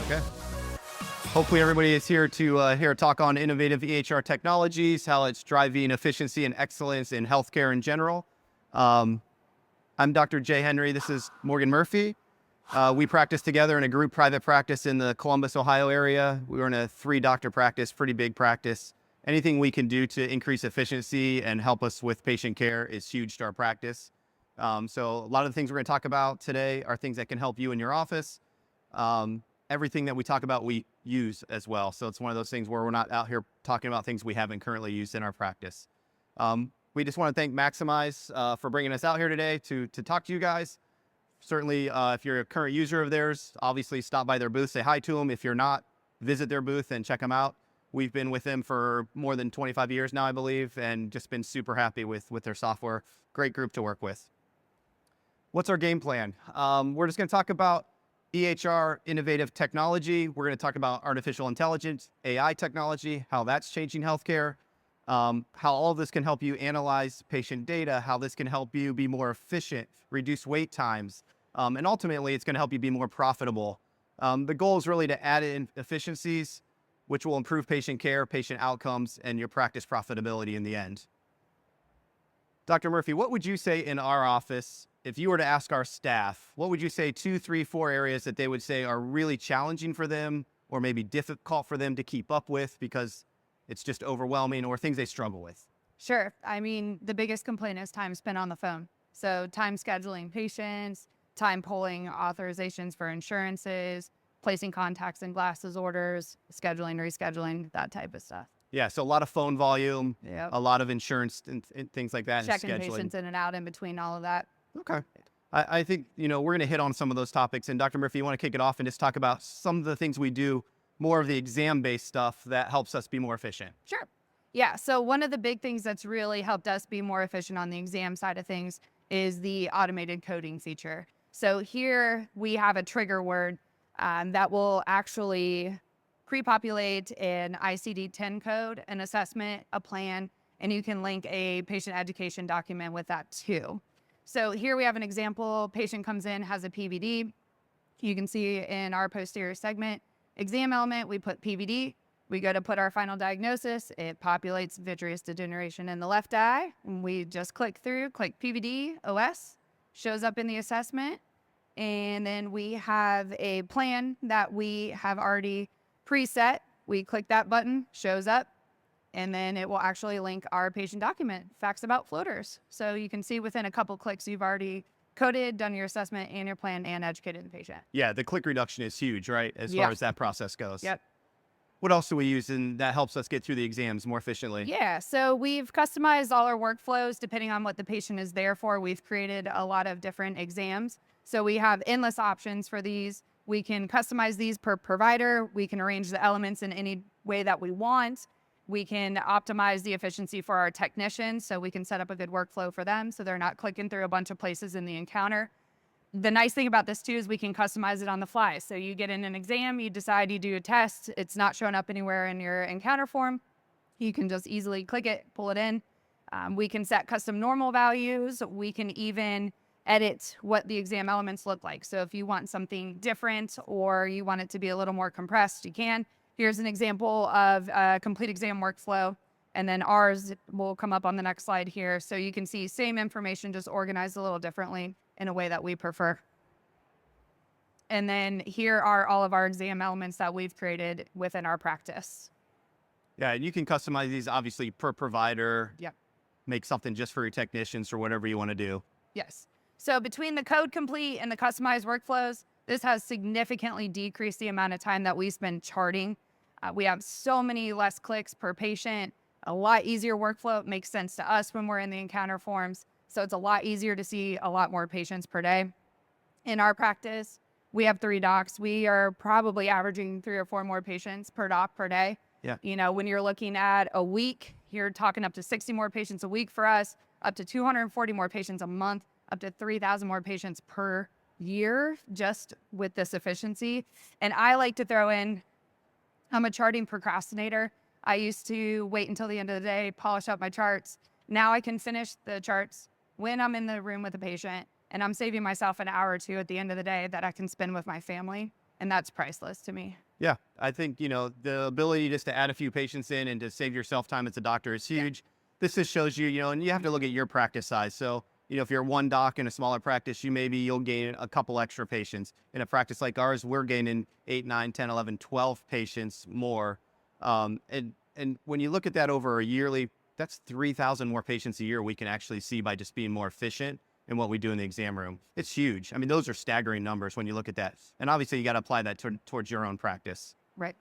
Okay. Hopefully everybody is here to hear a talk on innovative EHR technologies, how it's driving efficiency and excellence in healthcare in general. I'm Dr. Jay Henry. This is Morgan Murphy. We practice together in a group private practice in the Columbus, Ohio area. We were in a 3-doctor practice, pretty big practice. Anything we can do to increase efficiency and help us with patient care is huge to our practice. So a lot of the things we're going to talk about today are things that can help you in your office. Everything that we talk about, we use as well. So it's one of those things where we're not out here talking about things we haven't currently used in our practice. We just want to thank MaximEyes for bringing us out here today to talk to you guys. Certainly, if you're a current user of theirs, obviously stop by their booth, say hi to them. If you're not, visit their booth and check them out. We've been with them for more than 25 years now, I believe, and just been super happy with their software. Great group to work with. What's our game plan? We're just going to talk about EHR innovative technology. We're going to talk about artificial intelligence, AI technology, how that's changing healthcare, how all of this can help you analyze patient data, how this can help you be more efficient, reduce wait times, and ultimately it's going to help you be more profitable. The goal is really to add in efficiencies, which will improve patient care, patient outcomes, and your practice profitability in the end. Dr. Murphy, what would you say in our office, if you were to ask our staff, what would you say 2, 3, 4 areas that they would say are really challenging for them or maybe difficult for them to keep up with because it's just overwhelming, or things they struggle with? Sure. I mean, the biggest complaint is time spent on the phone. So time scheduling patients, time pulling authorizations for insurances, placing contacts and glasses orders, scheduling, rescheduling, that type of stuff. Yeah, so a lot of phone volume, Yep. a lot of insurance and things like that. Checking and scheduling. patients in and out in between all of that. Okay. I think, we're going to hit on some of those topics. And Dr. Murphy, you want to kick it off and just talk about some of the things we do, more of the exam-based stuff that helps us be more efficient. Sure. Yeah. So one of the big things that's really helped us be more efficient on the exam side of things is the automated coding feature. So here we have a trigger word that will actually pre-populate an ICD-10 code, an assessment, a plan, and you can link a patient education document with that too. So here we have an example. Patient comes in, has a PVD. You can see in our posterior segment exam element, we put PVD. We go to put our final diagnosis. It populates vitreous degeneration in the left eye. And we just click through, click PVD, OS, shows up in the assessment. And then we have a plan that we have already preset. We click that button, shows up, and then it will actually link our patient document, facts about floaters. So you can see within a couple clicks, you've already coded, done your assessment and your plan, and educated the patient. Yeah, the click reduction is huge, right? As far as that process goes. Yep. What else do we use and that helps us get through the exams more efficiently? Yeah, so we've customized all our workflows depending on what the patient is there for. We've created a lot of different exams. So we have endless options for these. We can customize these per provider. We can arrange the elements in any way that we want. We can optimize the efficiency for our technicians, so we can set up a good workflow for them so they're not clicking through a bunch of places in the encounter. The nice thing about this too is we can customize it on the fly. So you get in an exam, you decide you do a test, it's not showing up anywhere in your encounter form. You can just easily click it, pull it in. We can set custom normal values. We can even edit what the exam elements look like. So if you want something different or you want it to be a little more compressed, you can. Here's an example of a complete exam workflow, and then ours will come up on the next slide here. So you can see same information, just organized a little differently in a way that we prefer. And then here are all of our exam elements that we've created within our practice. Yeah, and you can customize these obviously per provider. Yep. Make something just for your technicians or whatever you want to do. Yes. So between the code complete and the customized workflows, this has significantly decreased the amount of time that we spend charting. We have so many less clicks per patient, a lot easier workflow. It makes sense to us when we're in the encounter forms. So it's a lot easier to see a lot more patients per day. In our practice, we have 3 docs. We are probably averaging 3 or 4 more patients per doc per day. Yeah. When you're looking at a week, you're talking up to 60 more patients a week for us, up to 240 more patients a month, up to 3,000 more patients per year just with this efficiency. And I like to throw in, I'm a charting procrastinator. I used to wait until the end of the day, polish up my charts. Now I can finish the charts when I'm in the room with a patient, and I'm saving myself an hour or two at the end of the day that I can spend with my family. And that's priceless to me. Yeah, I think, the ability just to add a few patients in and to save yourself time as a doctor is huge. This just shows you, and you have to look at your practice size. So, if you're one doc in a smaller practice, you'll gain a couple extra patients. In a practice like ours, we're gaining 8, 9, 10, 11, 12 patients more. And when you look at that over a yearly, that's 3,000 more patients a year we can actually see by just being more efficient in what we do in the exam room. It's huge. I mean, those are staggering numbers when you look at that. And obviously, you got to apply that towards your own practice. Right.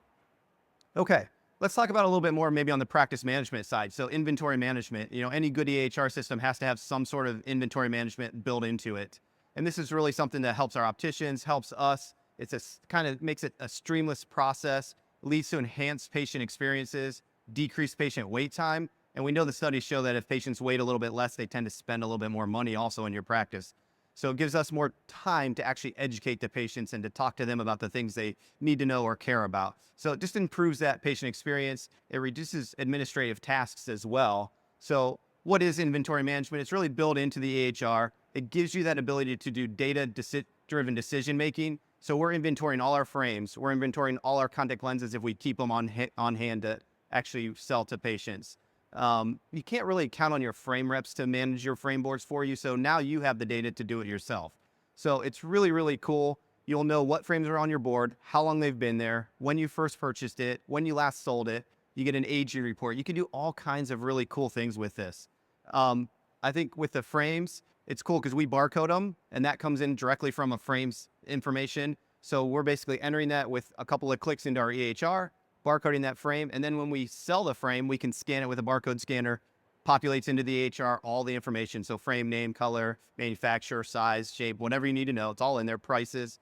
Okay, let's talk about a little bit more maybe on the practice management side. So inventory management, any good EHR system has to have some sort of inventory management built into it. And this is really something that helps our opticians, helps us. It's kind of makes it a streamless process, leads to enhanced patient experiences, decreased patient wait time. And we know the studies show that if patients wait a little bit less, they tend to spend a little bit more money also in your practice. So it gives us more time to actually educate the patients and to talk to them about the things they need to know or care about. So it just improves that patient experience. It reduces administrative tasks as well. So what is inventory management? It's really built into the EHR. It gives you that ability to do data-driven decision making. So we're inventorying all our frames. We're inventorying all our contact lenses if we keep them on hand to actually sell to patients. You can't really count on your frame reps to manage your frame boards for you. So now you have the data to do it yourself. So it's really, really cool. You'll know what frames are on your board, how long they've been there, when you first purchased it, when you last sold it. You get an aging report. You can do all kinds of really cool things with this. I think with the frames, it's cool because we barcode them and that comes in directly from a frame's information. So we're basically entering that with a couple of clicks into our EHR, barcoding that frame, and then when we sell the frame, we can scan it with a barcode scanner, populates into the EHR all the information. So frame name, color, manufacturer, size, shape, whatever you need to know. It's all in there, prices,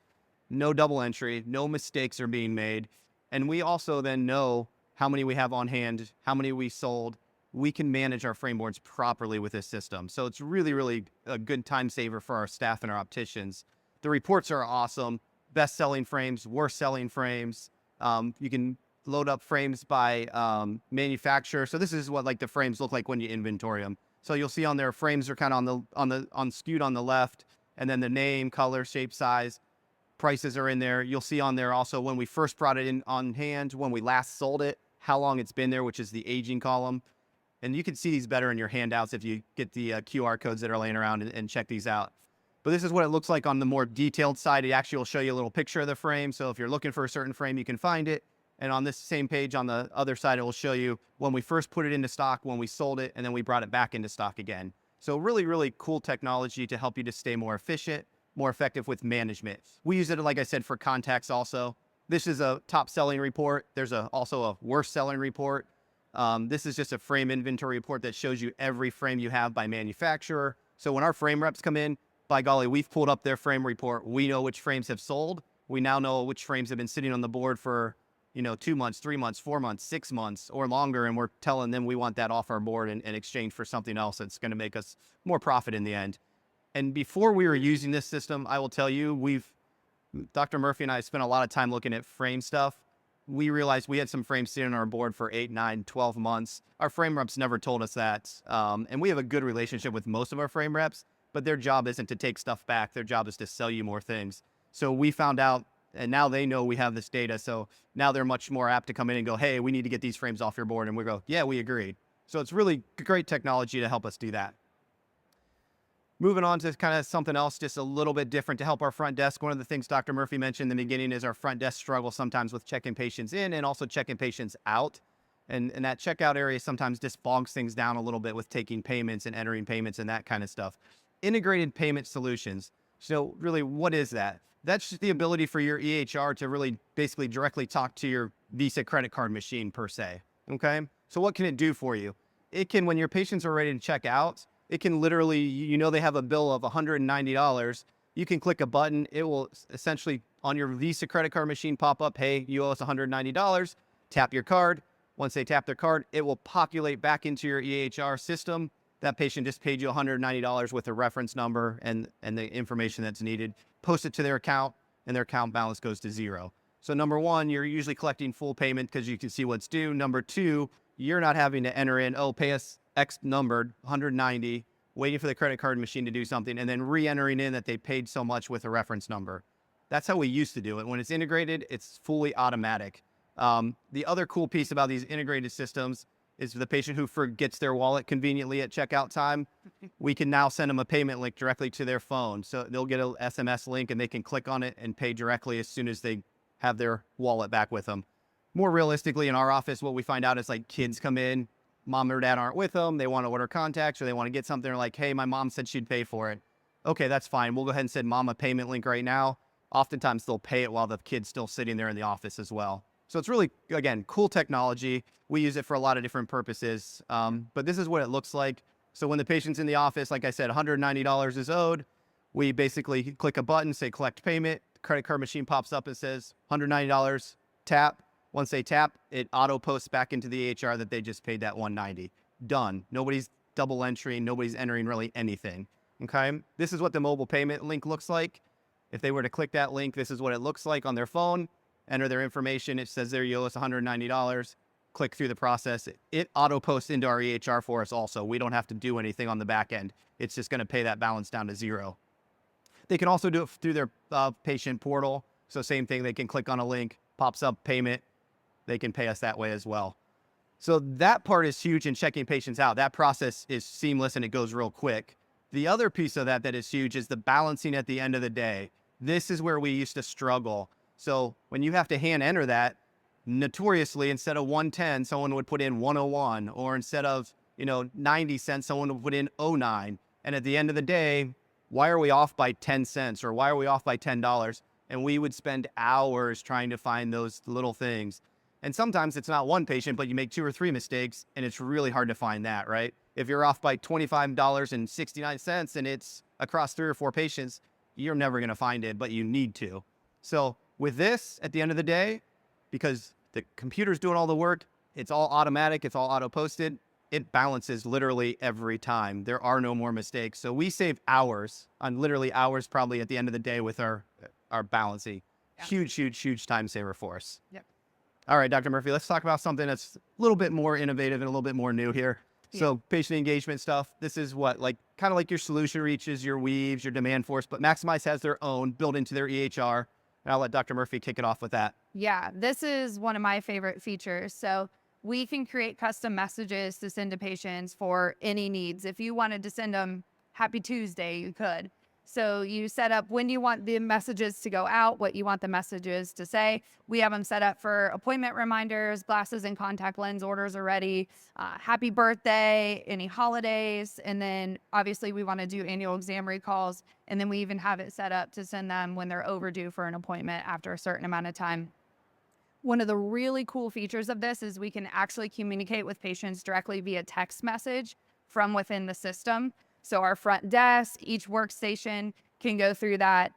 no double entry, no mistakes are being made. And we also then know how many we have on hand, how many we sold. We can manage our frame boards properly with this system. So it's really, really a good time saver for our staff and our opticians. The reports are awesome. Best-selling frames, worst-selling frames. You can load up frames by manufacturer. So this is what like the frames look like when you inventory them. So you'll see on there, frames are kind of skewed on the left, and then the name, color, shape, size, prices are in there. You'll see on there also when we first brought it in on hand, when we last sold it, how long it's been there, which is the aging column. And you can see these better in your handouts if you get the QR codes that are laying around and check these out. But this is what it looks like on the more detailed side. It actually will show you a little picture of the frame. So if you're looking for a certain frame, you can find it. And on this same page on the other side, it will show you when we first put it into stock, when we sold it, and then we brought it back into stock again. So really, really cool technology to help you to stay more efficient, more effective with management. We use it, like I said, for contacts also. This is a top selling report. There's also a worst selling report. This is just a frame inventory report that shows you every frame you have by manufacturer. So when our frame reps come in, by golly, we've pulled up their frame report. We know which frames have sold. We now know which frames have been sitting on the board for 2 months, 3 months, 4 months, 6 months or longer. And we're telling them we want that off our board in exchange for something else that's going to make us more profit in the end. And before we were using this system, I will tell you, Dr. Murphy and I spent a lot of time looking at frame stuff. We realized we had some frames sitting on our board for 8, 9, 12 months. Our frame reps never told us that. And we have a good relationship with most of our frame reps, but their job isn't to take stuff back. Their job is to sell you more things. So we found out, and now they know we have this data. So now they're much more apt to come in and go, hey, we need to get these frames off your board. And we go, yeah, we agreed. So it's really great technology to help us do that. Moving on to kind of something else, just a little bit different to help our front desk. One of the things Dr. Murphy mentioned in the beginning is our front desk struggle sometimes with checking patients in and also checking patients out. And that checkout area sometimes just bogs things down a little bit with taking payments and entering payments and that kind of stuff. Integrated payment solutions. So really, what is that? That's just the ability for your EHR to really basically directly talk to your Visa credit card machine per se. Okay. So what can it do for you? It can, when your patients are ready to check out, it can literally, they have a bill of $190. You can click a button. It will essentially on your Visa credit card machine pop up, hey, you owe us $190. Tap your card. Once they tap their card, it will populate back into your EHR system. That patient just paid you $190 with a reference number and the information that's needed. Post it to their account, and their account balance goes to zero. So number one, you're usually collecting full payment because you can see what's due. Number two, you're not having to enter in, pay us X numbered, 190, waiting for the credit card machine to do something, and then re-entering in that they paid so much with a reference number. That's how we used to do it. When it's integrated, it's fully automatic. The other cool piece about these integrated systems is the patient who forgets their wallet conveniently at checkout time, we can now send them a payment link directly to their phone. So they'll get an SMS link and they can click on it and pay directly as soon as they have their wallet back with them. More realistically, in our office, what we find out is like kids come in, mom or dad aren't with them, they want to order contacts or they want to get something, they're like, hey, my mom said she'd pay for it. Okay, that's fine. We'll go ahead and send mom a payment link right now. Oftentimes they'll pay it while the kid's still sitting there in the office as well. So it's really, again, cool technology. We use it for a lot of different purposes, but this is what it looks like. So when the patient's in the office, like I said, $190 is owed. We basically click a button, say collect payment. The credit card machine pops up and says $190, tap. Once they tap, it auto posts back into the EHR that they just paid that $190. Done. Nobody's double entering. Nobody's entering really anything. Okay. This is what the mobile payment link looks like. If they were to click that link, this is what it looks like on their phone. Enter their information. It says there you owe us $190. Click through the process. It auto posts into our EHR for us also. We don't have to do anything on the back end. It's just going to pay that balance down to zero. They can also do it through their patient portal. So same thing. They can click on a link, pops up payment. They can pay us that way as well. So that part is huge in checking patients out. That process is seamless and it goes real quick. The other piece of that is huge is the balancing at the end of the day. This is where we used to struggle. So when you have to hand enter that, notoriously, instead of 110, someone would put in 101, or instead of, 90 cents, someone would put in 09. And at the end of the day, why are we off by 10 cents or why are we off by $10? And we would spend hours trying to find those little things. And sometimes it's not one patient, but you make 2 or 3 mistakes and it's really hard to find that, right? If you're off by $25.69 and it's across 3 or 4 patients, you're never going to find it, but you need to. So with this, at the end of the day, because the computer's doing all the work, it's all automatic, it's all auto-posted, it balances literally every time. There are no more mistakes. So we save hours, on literally hours probably at the end of the day with our balancing. Yeah. Huge time saver for us. Yep. All right, Dr. Murphy, let's talk about something that's a little bit more innovative and a little bit more new here. Yeah. So patient engagement stuff, this is what, kind of like your solution reaches, your weaves, your demand force, but MaximEyes has their own built into their EHR. And I'll let Dr. Murphy kick it off with that. Yeah, this is one of my favorite features. So we can create custom messages to send to patients for any needs. If you wanted to send them Happy Tuesday, you could. So you set up when you want the messages to go out, what you want the messages to say. We have them set up for appointment reminders, glasses and contact lens orders already, happy birthday, any holidays. And then obviously we want to do annual exam recalls. And then we even have it set up to send them when they're overdue for an appointment after a certain amount of time. One of the really cool features of this is we can actually communicate with patients directly via text message from within the system. So our front desk, each workstation can go through that.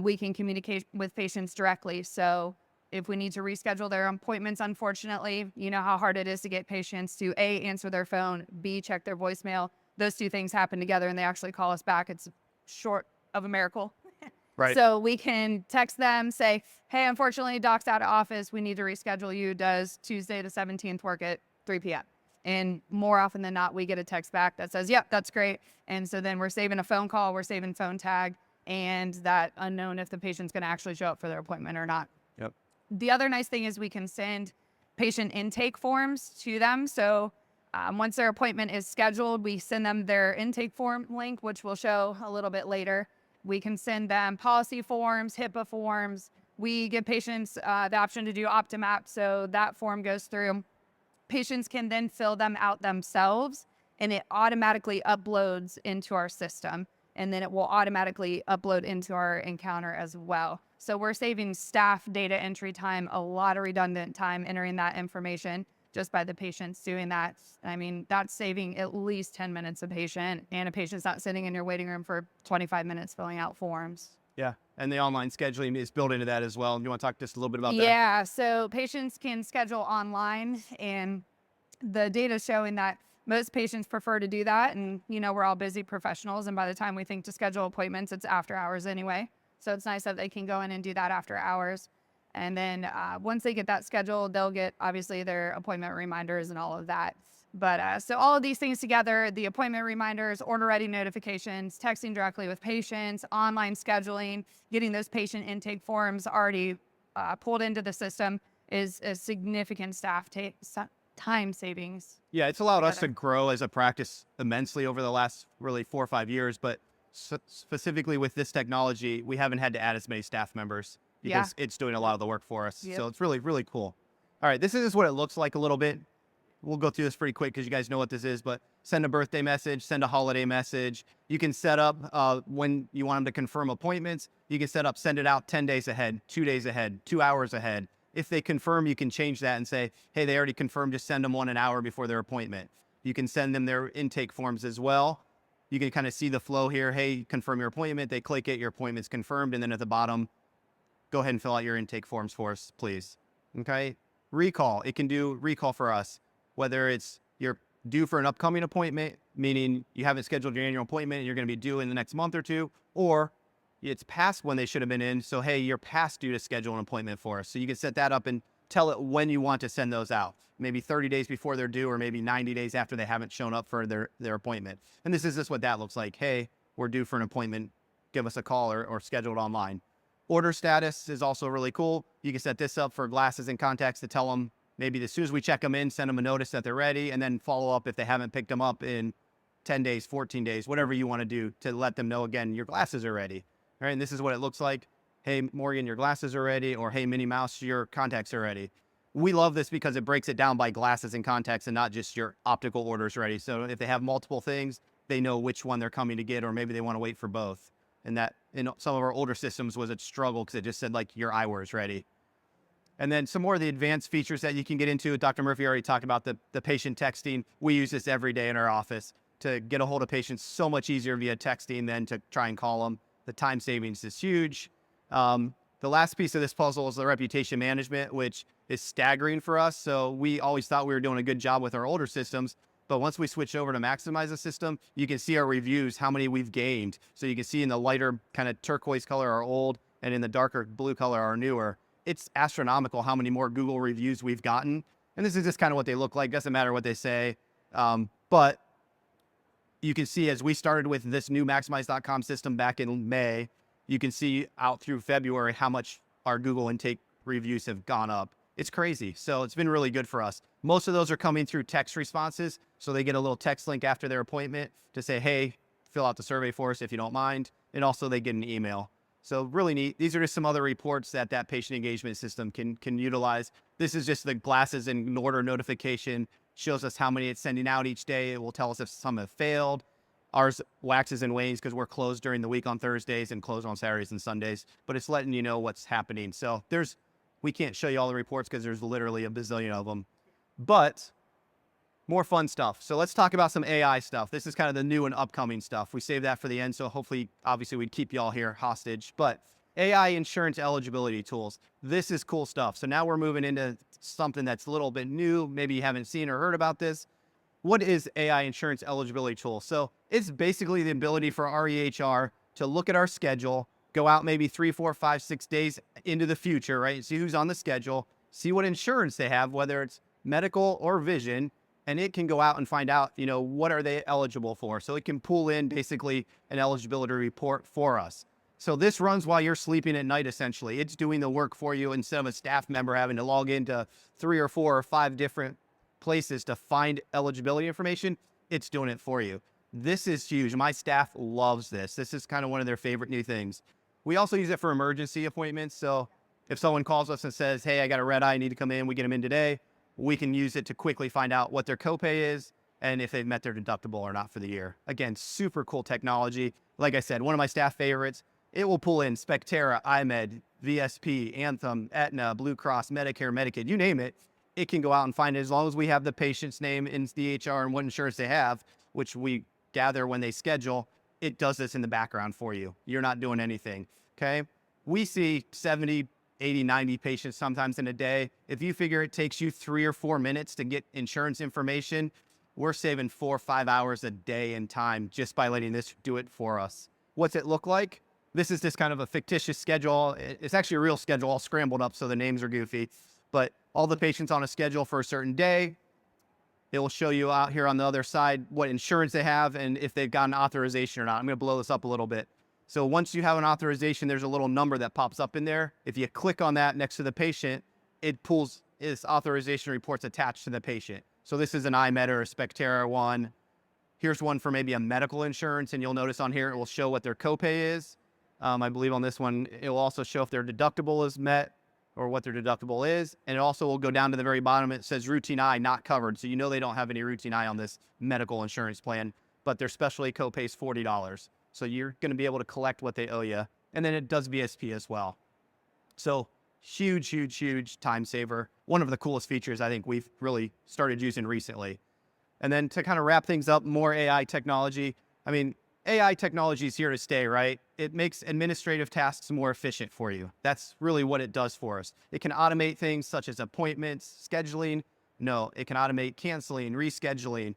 We can communicate with patients directly. So if we need to reschedule their appointments, unfortunately, you know how hard it is to get patients to A, answer their phone, B, check their voicemail. Those 2 things happen together and they actually call us back. It's short of a miracle. Right. So we can text them, say, hey, unfortunately, doc's out of office. We need to reschedule you. Does Tuesday the 17th work at 3 p.m.? And more often than not, we get a text back that says, yep, that's great. And so then we're saving a phone call, we're saving phone tag, and that unknown if the patient's going to actually show up for their appointment or not. Yep. The other nice thing is we can send patient intake forms to them. So once their appointment is scheduled, we send them their intake form link, which we'll show a little bit later. We can send them policy forms, HIPAA forms. We give patients the option to do Optimap, so that form goes through. Patients can then fill them out themselves, and it automatically uploads into our system. And then it will automatically upload into our encounter as well. So we're saving staff data entry time, a lot of redundant time entering that information just by the patients doing that. I mean, that's saving at least 10 minutes a patient, and a patient's not sitting in your waiting room for 25 minutes filling out forms. Yeah, and the online scheduling is built into that as well. You want to talk just a little bit about that? Yeah, so patients can schedule online, and the data is showing that most patients prefer to do that. And, we're all busy professionals, and by the time we think to schedule appointments, it's after hours anyway. So it's nice that they can go in and do that after hours. And then once they get that scheduled, they'll get, obviously, their appointment reminders and all of that. But so all of these things together, the appointment reminders, order ready notifications, texting directly with patients, online scheduling, getting those patient intake forms already pulled into the system is a significant time savings Yeah, it's allowed us to together. grow as a practice immensely over the last really 4 or 5 years, but specifically with this technology, we haven't had to add as many staff members Yeah. because it's doing a lot of the work for us. Yep. So it's really, really cool. All right, this is what it looks like a little bit. We'll go through this pretty quick because you guys know what this is, but send a birthday message, send a holiday message. You can set up when you want them to confirm appointments. You can set up, send it out 10 days ahead, 2 days ahead, 2 hours ahead. If they confirm, you can change that and say, hey, they already confirmed, just send them one an hour before their appointment. You can send them their intake forms as well. You can kind of see the flow here. Hey, confirm your appointment. They click it, your appointment's confirmed. And then at the bottom, go ahead and fill out your intake forms for us, please. Okay. Recall. It can do recall for us, whether it's you're due for an upcoming appointment, meaning you haven't scheduled your annual appointment and you're going to be due in the next month or two, or it's past when they should have been in. So, hey, you're past due to schedule an appointment for us. So you can set that up and tell it when you want to send those out. Maybe 30 days before they're due, or maybe 90 days after they haven't shown up for their appointment. And this is just what that looks like. Hey, we're due for an appointment. Give us a call or schedule it online. Order status is also really cool. You can set this up for glasses and contacts to tell them maybe as soon as we check them in, send them a notice that they're ready, and then follow up if they haven't picked them up in 10 days, 14 days, whatever you want to do to let them know, again, your glasses are ready. All right, and this is what it looks like. Hey, Morgan, your glasses are ready, or hey, Minnie Mouse, your contacts are ready. We love this because it breaks it down by glasses and contacts and not just your optical orders ready. So if they have multiple things, they know which one they're coming to get, or maybe they want to wait for both. And that in some of our older systems was a struggle because it just said like your eyewear is ready. And then some more of the advanced features that you can get into. Dr. Murphy already talked about the patient texting. We use this every day in our office to get a hold of patients so much easier via texting than to try and call them. The time savings is huge. The last piece of this puzzle is the reputation management, which is staggering for us. So we always thought we were doing a good job with our older systems. But once we switch over to MaximEyes the system, you can see our reviews, how many we've gained. So you can see in the lighter kind of turquoise color our old, and in the darker blue color our newer. It's astronomical how many more Google reviews we've gotten. And this is just kind of what they look like. Doesn't matter what they say. But you can see as we started with this new MaximEyes.com system back in May, you can see out through February how much our Google intake reviews have gone up. It's crazy. So it's been really good for us. Most of those are coming through text responses. So they get a little text link after their appointment to say, hey, fill out the survey for us if you don't mind. And also they get an email. So really neat. These are just some other reports that patient engagement system can utilize. This is just the glasses and order notification. Shows us how many it's sending out each day. It will tell us if some have failed. Ours waxes and wanes because we're closed during the week on Thursdays and closed on Saturdays and Sundays, but it's letting you know what's happening. So we can't show you all the reports because there's literally a bazillion of them, but more fun stuff. So let's talk about some AI stuff. This is kind of the new and upcoming stuff. We saved that for the end. So hopefully, obviously we'd keep y'all here hostage, but AI insurance eligibility tools. This is cool stuff. So now we're moving into something that's a little bit new. Maybe you haven't seen or heard about this. What is AI insurance eligibility tool? So it's basically the ability for our EHR to look at our schedule, go out maybe 3, 4, 5, 6 days into the future, right? See who's on the schedule, see what insurance they have, whether it's medical or vision, and it can go out and find out, what are they eligible for? So it can pull in basically an eligibility report for us. So this runs while you're sleeping at night, essentially. It's doing the work for you instead of a staff member having to log into 3 or 4 or 5 different places to find eligibility information. It's doing it for you. This is huge. My staff loves this. This is kind of one of their favorite new things. We also use it for emergency appointments. So if someone calls us and says, hey, I got a red eye, I need to come in, we get them in today. We can use it to quickly find out what their copay is and if they've met their deductible or not for the year. Again, super cool technology. Like I said, one of my staff favorites. It will pull in Spectera, iMed, VSP, Anthem, Aetna, Blue Cross, Medicare, Medicaid, you name it. It can go out and find it as long as we have the patient's name in the EHR and what insurance they have, which we gather when they schedule. It does this in the background for you. You're not doing anything, okay? We see 70, 80, 90 patients sometimes in a day. If you figure it takes you 3 or 4 minutes to get insurance information, we're saving 4 or 5 hours a day in time just by letting this do it for us. What's it look like? This is just kind of a fictitious schedule. It's actually a real schedule all scrambled up so the names are goofy, but all the patients on a schedule for a certain day. It will show you out here on the other side what insurance they have and if they've got an authorization or not. I'm going to blow this up a little bit. So once you have an authorization, there's a little number that pops up in there. If you click on that next to the patient, it pulls its authorization reports attached to the patient. So this is an iMed or a Spectera one. Here's one for maybe a medical insurance, and you'll notice on here it will show what their copay is. I believe on this one, it will also show if their deductible is met or what their deductible is. And it also will go down to the very bottom. It says routine eye not covered. So you know they don't have any routine eye on this medical insurance plan, but their specialty copay is $40. So you're going to be able to collect what they owe you. And then it does VSP as well. So huge, huge, huge time saver. One of the coolest features I think we've really started using recently. And then to kind of wrap things up, more AI technology. I mean, AI technology is here to stay, right? It makes administrative tasks more efficient for you. That's really what it does for us. It can automate things such as appointments, scheduling. No, it can automate canceling, rescheduling.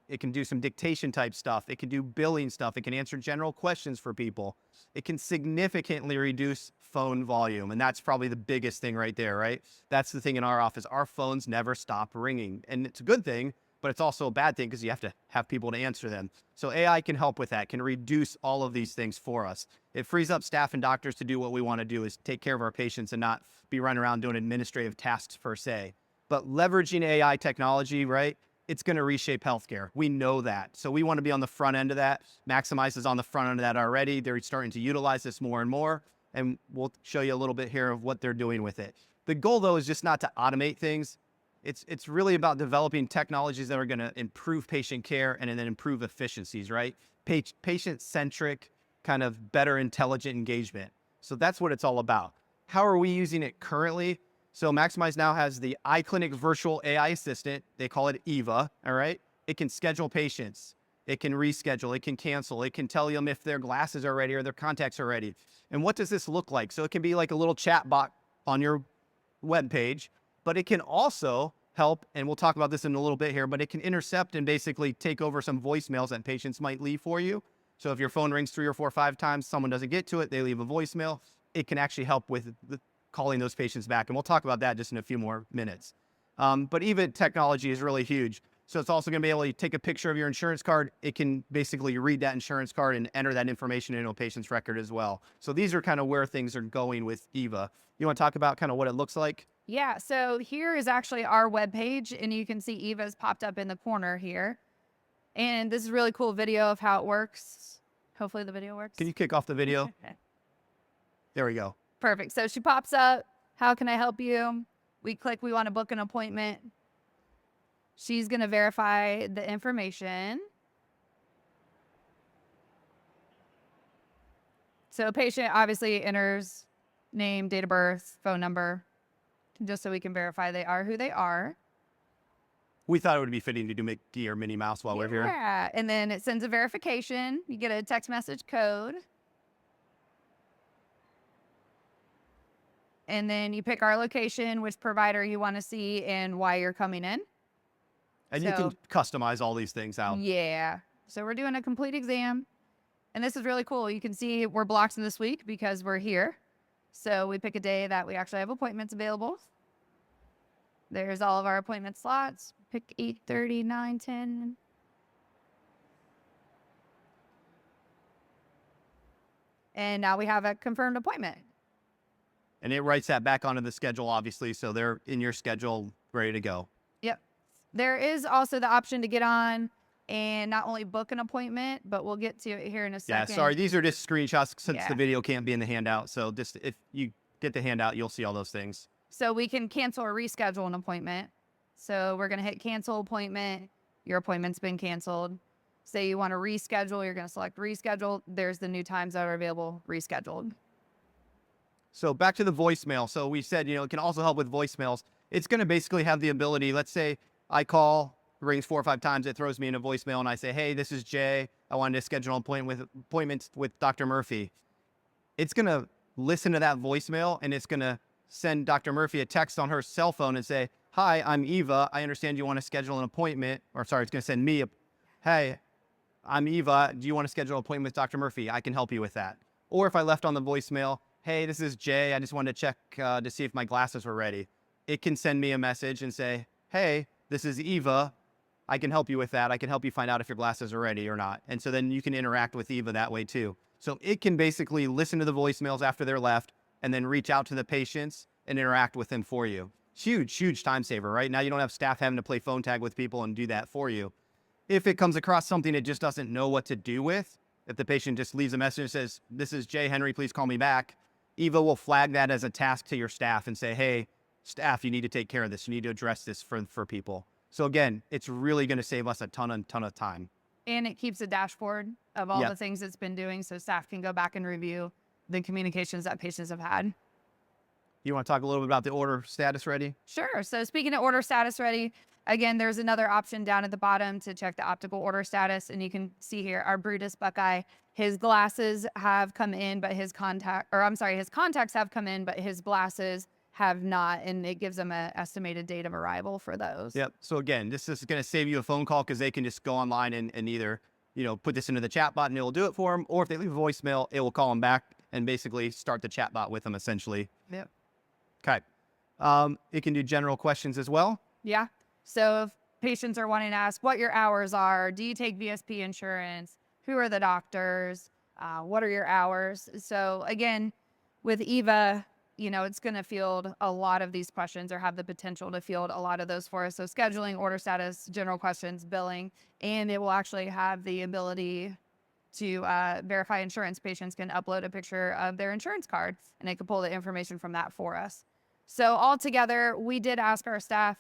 It can do some dictation type stuff. It can do billing stuff. It can answer general questions for people. It can significantly reduce phone volume. And that's probably the biggest thing right there, right? That's the thing in our office. Our phones never stop ringing. And it's a good thing, but it's also a bad thing because you have to have people to answer them. So AI can help with that, can reduce all of these things for us. It frees up staff and doctors to do what we want to do, is take care of our patients and not be running around doing administrative tasks per se. But leveraging AI technology, right? It's going to reshape healthcare. We know that. So we want to be on the front end of that. MaximEyes is on the front end of that already. They're starting to utilize this more and more. And we'll show you a little bit here of what they're doing with it. The goal, though, is just not to automate things. It's really about developing technologies that are going to improve patient care and then improve efficiencies, right? Patient-centric, kind of better intelligent engagement. So that's what it's all about. How are we using it currently? So MaximEyes now has the iClinic Virtual AI Assistant. They call it EVA, all right? It can schedule patients. It can reschedule. It can cancel. It can tell them if their glasses are ready or their contacts are ready. And what does this look like? So it can be like a little chat bot on your web page, but it can also help, and we'll talk about this in a little bit here, but it can intercept and basically take over some voicemails that patients might leave for you. So if your phone rings 3 or 4 or 5 times, someone doesn't get to it, they leave a voicemail, it can actually help with calling those patients back. And we'll talk about that just in a few more minutes. But even technology is really huge. So it's also going to be able to take a picture of your insurance card. It can basically read that insurance card and enter that information into a patient's record as well. So these are kind of where things are going with EVA. You want to talk about kind of what it looks like? Yeah, so here is actually our webpage, and you can see Eva's popped up in the corner here. And this is a really cool video of how it works. Hopefully the video works. Can you kick off the video? Okay. There we go. Perfect. So she pops up. How can I help you? We click, we want to book an appointment. She's going to verify the information. So a patient obviously enters name, date of birth, phone number, just so we can verify they are who they are. We thought it would be fitting to do Mickey or Minnie Mouse while we're here. Yeah, and then it sends a verification. You get a text message code. And then you pick our location, which provider you want to see, and why you're coming in. And you can customize all these things out. Yeah. So we're doing a complete exam. And this is really cool. You can see we're blocked in this week because we're here. So we pick a day that we actually have appointments available. There's all of our appointment slots. Pick 8:30, 9, 10. And now we have a confirmed appointment. And it writes that back onto the schedule, obviously, so they're in your schedule, ready to go. Yep. There is also the option to get on and not only book an appointment, but we'll get to it here in a second. Yeah, sorry, these are just screenshots since Yeah. the video can't be in the handout. So just if you get the handout, you'll see all those things. So we can cancel or reschedule an appointment. So we're going to hit cancel appointment. Your appointment's been canceled. Say you want to reschedule, you're going to select reschedule. There's the new times that are available, rescheduled. So back to the voicemail. So we said, it can also help with voicemails. It's going to basically have the ability, let's say I call, rings 4 or 5 times, it throws me in a voicemail and I say, hey, this is Jay. I wanted to schedule an appointment with Dr. Murphy. It's going to listen to that voicemail and it's going to send Dr. Murphy a text on her cell phone and say, hi, I'm Eva. I understand you want to schedule an appointment. Or sorry, it's going to send me hey, I'm Eva. Do you want to schedule an appointment with Dr. Murphy? I can help you with that. Or if I left on the voicemail, hey, this is Jay. I just wanted to check to see if my glasses were ready. It can send me a message and say, hey, this is Eva. I can help you with that. I can help you find out if your glasses are ready or not. And so then you can interact with Eva that way too. So it can basically listen to the voicemails after they're left and then reach out to the patients and interact with them for you. Huge time saver, right? Now you don't have staff having to play phone tag with people and do that for you. If it comes across something it just doesn't know what to do with, if the patient just leaves a message and says, "This is Jay Henry, please call me back," Eva will flag that as a task to your staff and say, "Hey, staff, you need to take care of this. You need to address this for people." So again, it's really going to save us a ton of time. And it keeps a dashboard of all Yep. the things it's been doing so staff can go back and review the communications that patients have had. You want to talk a little bit about the order status ready? Sure. So speaking of order status ready, again, there's another option down at the bottom to check the optical order status. And you can see here our Brutus Buckeye, his glasses have come in, but his contacts have come in, but his glasses have not. And it gives them an estimated date of arrival for those. Yep. So again, this is going to save you a phone call because they can just go online and either, put this into the chat bot and it will do it for them. Or if they leave a voicemail, it will call them back and basically start the chat bot with them essentially. Yep. Okay. It can do general questions as well. Yeah. So if patients are wanting to ask what your hours are, do you take VSP insurance? Who are the doctors? What are your hours? So again, with Eva, it's going to field a lot of these questions or have the potential to field a lot of those for us. So scheduling, order status, general questions, billing, and it will actually have the ability to verify insurance. Patients can upload a picture of their insurance card and it can pull the information from that for us. So altogether, we did ask our staff,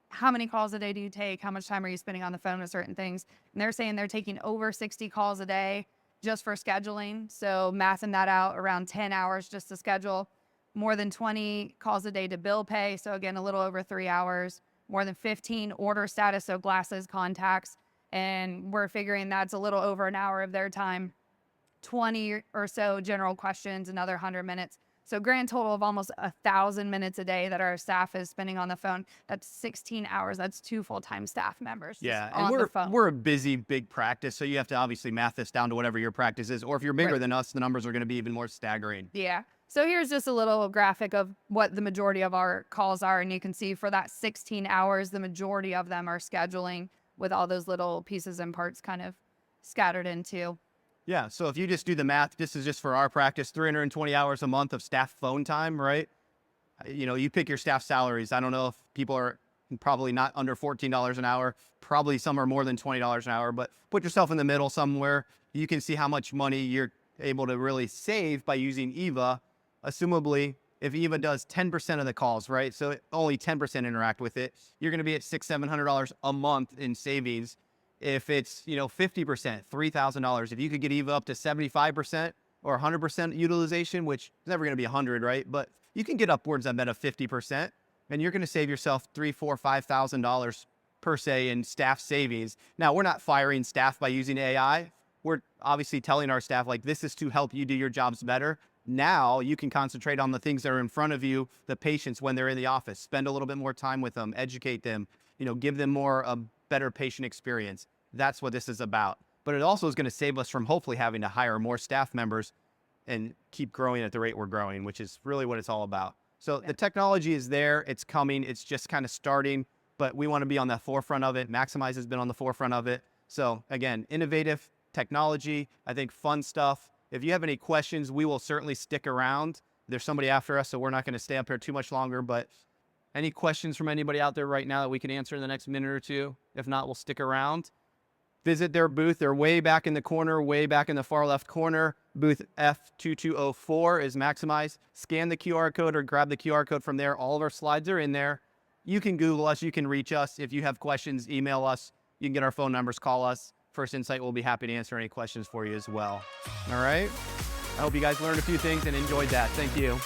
how many calls a day do you take? How much time are you spending on the phone with certain things? And they're saying they're taking over 60 calls a day just for scheduling. So mathing that out, around 10 hours just to schedule. More than 20 calls a day to bill pay. So again, a little over 3 hours. More than 15 order status, so glasses, contacts. And we're figuring that's a little over an hour of their time. 20 or so general questions, another 100 minutes. So grand total of almost 1,000 minutes a day that our staff is spending on the phone. That's 16 hours. That's 2 full-time staff members. Yeah, on the phone. we're a busy, big practice, so you have to obviously math this down to whatever your practice is. Or if you're bigger Right. than us, the numbers are going to be even more staggering. Yeah. So here's just a little graphic of what the majority of our calls are. And you can see for that 16 hours, the majority of them are scheduling with all those little pieces and parts kind of scattered into. Yeah, so if you just do the math, this is just for our practice, 320 hours a month of staff phone time, right? You pick your staff salaries. I don't know if people are probably not under $14 an hour. Probably some are more than $20 an hour, but put yourself in the middle somewhere. You can see how much money you're able to really save by using Eva. Assumably, if Eva does 10% of the calls, right? So only 10% interact with it, you're going to be at $600-700 a month in savings. If it's, 50%, $3,000. If you could get Eva up to 75% or 100% utilization, which is never going to be 100, right? But you can get upwards of that of 50%, and you're going to save yourself $3,000, $4,000, $5,000 per se in staff savings. Now, we're not firing staff by using AI. We're obviously telling our staff, like, this is to help you do your jobs better. Now you can concentrate on the things that are in front of you, the patients when they're in the office. Spend a little bit more time with them, educate them, give them a better patient experience. That's what this is about. But it also is going to save us from hopefully having to hire more staff members and keep growing at the rate we're growing, which is really what it's all about. So the technology is there. It's coming. It's just kind of starting, but we want to be on the forefront of it. MaximEyes has been on the forefront of it. So again, innovative technology, I think fun stuff. If you have any questions, we will certainly stick around. There's somebody after us, so we're not going to stay up here too much longer, but any questions from anybody out there right now that we can answer in the next minute or two? If not, we'll stick around. Visit their booth. They're way back in the corner, way back in the far left corner. Booth F2204 is MaximEyes. Scan the QR code or grab the QR code from there. All of our slides are in there. You can Google us. You can reach us. If you have questions, email us. You can get our phone numbers, call us. First Insight will be happy to answer any questions for you as well. All right. I hope you guys learned a few things and enjoyed that. Thank you.